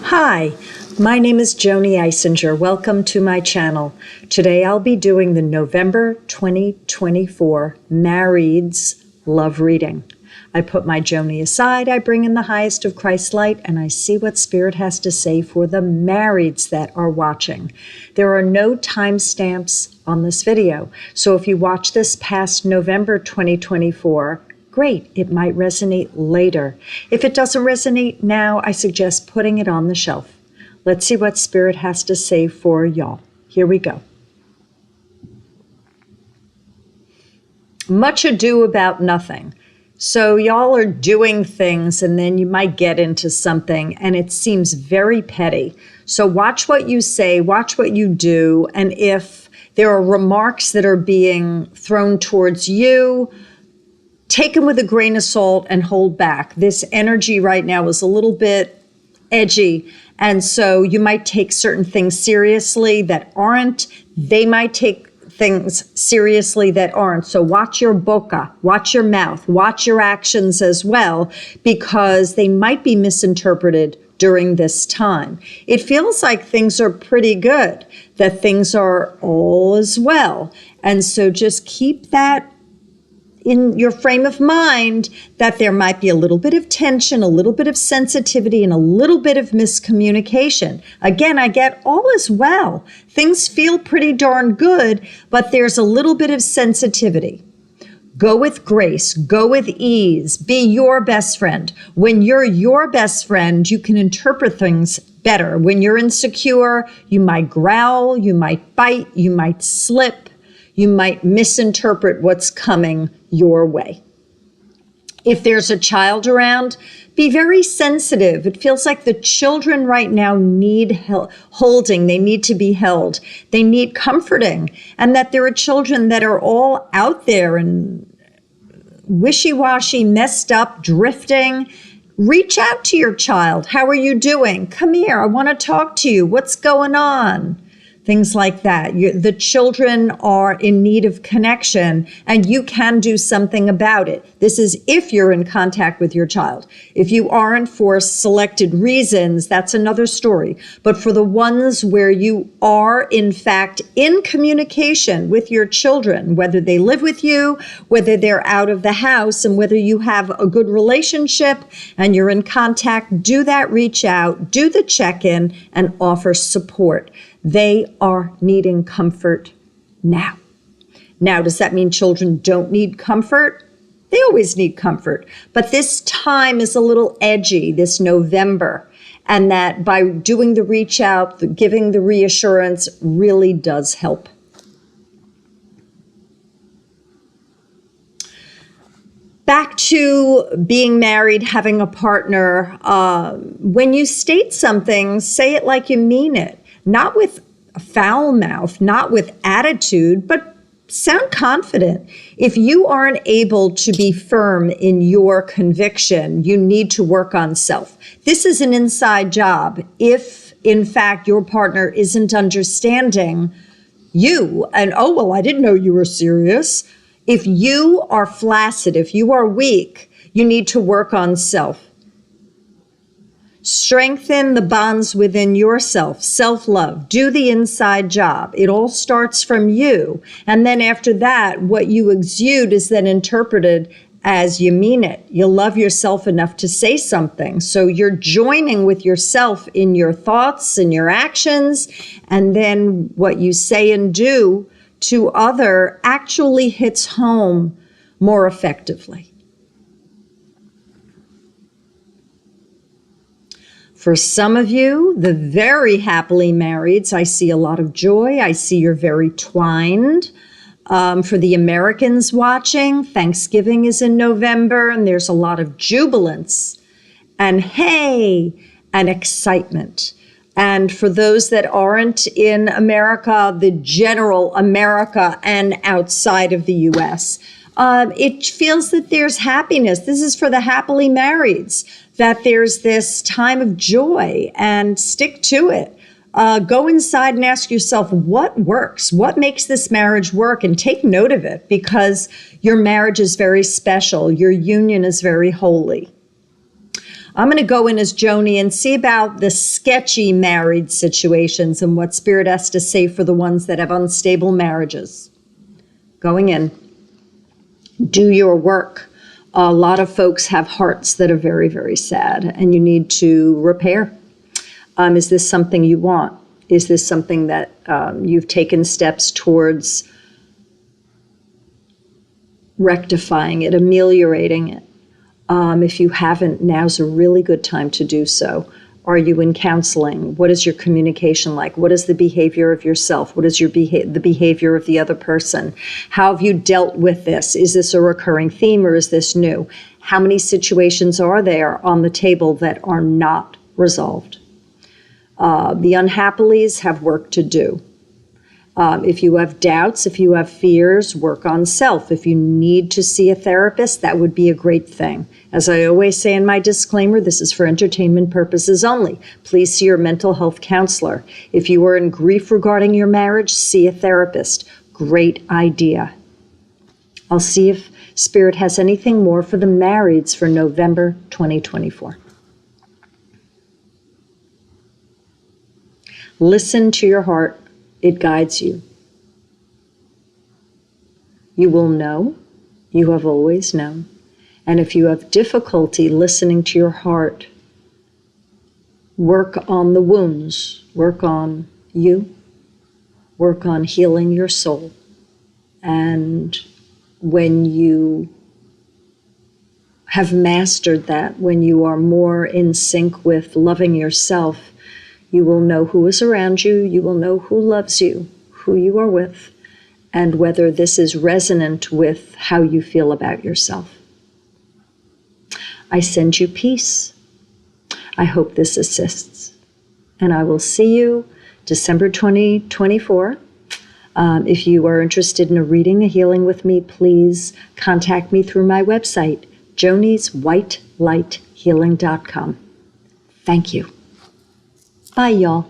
Hi, my name is Joanie Eisinger. Welcome to my channel. Today I'll be doing the November 2024 Marrieds Love Reading. I put my Joanie aside, I bring in the highest of Christ's light, and I see what Spirit has to say for the marrieds that are watching. There are no timestamps on this video, so if you watch this past November 2024, great, it might resonate later. If it doesn't resonate now, I suggest putting it on the shelf. Let's see what Spirit has to say for y'all. Here we go. Much ado about nothing. So y'all are doing things and then you might get into something and it seems very petty. So watch what you say, watch what you do, and if there are remarks that are being thrown towards you, take them with a grain of salt and hold back. This energy right now is a little bit edgy, and so you might take certain things seriously that aren't. They might take things seriously that aren't. So watch your boca, watch your mouth, watch your actions as well, because they might be misinterpreted during this time. It feels like things are pretty good, that things are all as well. And so just keep that in your frame of mind, that there might be a little bit of tension, a little bit of sensitivity, and a little bit of miscommunication. Again, I get all is well. Things feel pretty darn good, but there's a little bit of sensitivity. Go with grace, go with ease, be your best friend. When you're your best friend, you can interpret things better. When you're insecure, you might growl, you might bite, you might slip, you might misinterpret what's coming your way. If there's a child around, be very sensitive. It feels like the children right now need holding. They need to be held. They need comforting. And that there are children that are all out there and wishy-washy, messed up, drifting. Reach out to your child. How are you doing? Come here. I want to talk to you. What's going on? Things like that. The children are in need of connection, and you can do something about it. This is if you're in contact with your child. If you aren't, for selected reasons, that's another story. But for the ones where you are, in fact, in communication with your children, whether they live with you, whether they're out of the house, and whether you have a good relationship and you're in contact, do that, reach out, do the check-in, and offer support. They are needing comfort now. Now, does that mean children don't need comfort? They always need comfort. But this time is a little edgy, this November. And that by doing the reach out, giving the reassurance really does help. Back to being married, having a partner. When you state something, say it like you mean it. Not with a foul mouth, not with attitude, but sound confident. If you aren't able to be firm in your conviction, you need to work on self. This is an inside job. If, in fact, your partner isn't understanding you, and, oh, well, I didn't know you were serious. If you are flaccid, if you are weak, you need to work on self. Strengthen the bonds within yourself, self-love, do the inside job. It all starts from you. And then after that, what you exude is then interpreted as you mean it. You love yourself enough to say something. So you're joining with yourself in your thoughts and your actions. And then what you say and do to other actually hits home more effectively. For some of you, the very happily marrieds, I see a lot of joy. I see you're very twined. For the Americans watching, Thanksgiving is in November, and there's a lot of jubilance and hey and excitement. And for those that aren't in America, the general America and outside of the U.S., it feels that there's happiness. This is for the happily marrieds, that there's this time of joy, and stick to it. Go inside and ask yourself what works, what makes this marriage work, and take note of it, because your marriage is very special. Your union is very holy. I'm going to go in as Joanie and see about the sketchy married situations and what Spirit has to say for the ones that have unstable marriages. Going in. Do your work. A lot of folks have hearts that are very, very sad, and you need to repair. Is this something you want? Is this something that you've taken steps towards rectifying it, ameliorating it? If you haven't, now's a really good time to do so. Are you in counseling? What is your communication like? What is the behavior of yourself? What is the behavior of the other person? How have you dealt with this? Is this a recurring theme or is this new? How many situations are there on the table that are not resolved? The unhappilies have work to do. If you have doubts, if you have fears, work on self. If you need to see a therapist, that would be a great thing. As I always say in my disclaimer, this is for entertainment purposes only. Please see your mental health counselor. If you are in grief regarding your marriage, see a therapist. Great idea. I'll see if Spirit has anything more for the marrieds for November 2024. Listen to your heart. It guides you. You will know. You have always known. And if you have difficulty listening to your heart, work on the wounds. Work on you. Work on healing your soul. And when you have mastered that, when you are more in sync with loving yourself, you will know who is around you, you will know who loves you, who you are with, and whether this is resonant with how you feel about yourself. I send you peace. I hope this assists. And I will see you December 2024. If you are interested in a reading, a healing with me, please contact me through my website, joanieswhitelighthealing.com. Thank you. Bye, y'all.